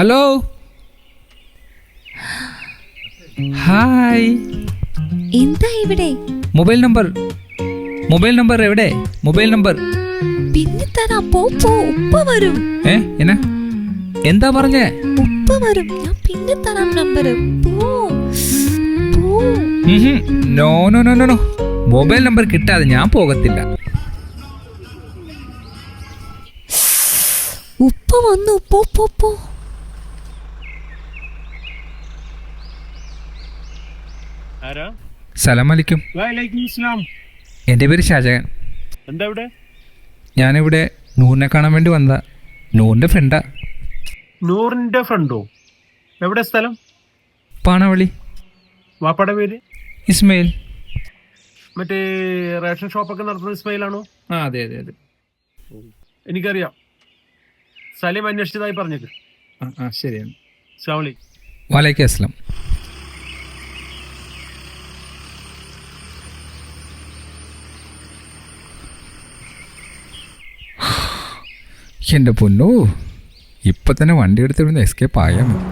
Hello, hi. എന്താ ഇവിടെ? Mobile number എവിടെ? മൊബൈൽ നമ്പർ പിന്നെ തരാം. പോ ഉപ്പ വരും. എന്നാ എന്താ പറഞ്ഞേ? ഉപ്പ വരും, ഞാൻ പിന്നെ തരാം number. No no no no, mobile number കിട്ടാതെ ഞാൻ പോകത്തില്ല. ഉപ്പ വന്നു. പോ. സലാം അലൈക്കും. എൻ്റെ പേര് ഷാജഹാൻ. എന്താ ഇവിടെ? ഞാനിവിടെ നൂറിനെ കാണാൻ വേണ്ടി വന്നതാ. നൂറിൻ്റെ ഫ്രണ്ടാ. നൂറിന്റെ ഫ്രണ്ടോ? എവിടെ സ്ഥലം? പാണവള്ളി. വാപ്പയുടെ പേര്? ഇസ്മയിൽ. മറ്റേ റേഷൻ ഷോപ്പൊക്കെ നടത്തുന്ന ഇസ്മയിലാണോ? അതെ. എനിക്കറിയാം. സലീം അന്വേഷിച്ചതായി പറഞ്ഞേക്ക്. ശരിയാണ്. ശ്യാമളി. വലൈക്കും അസ്സലാം. എൻ്റെ പൊന്നോ, ഇപ്പം തന്നെ വണ്ടി എടുത്ത് ഇവിടുന്ന് എസ്കേപ്പ് ആയാൽ മതി.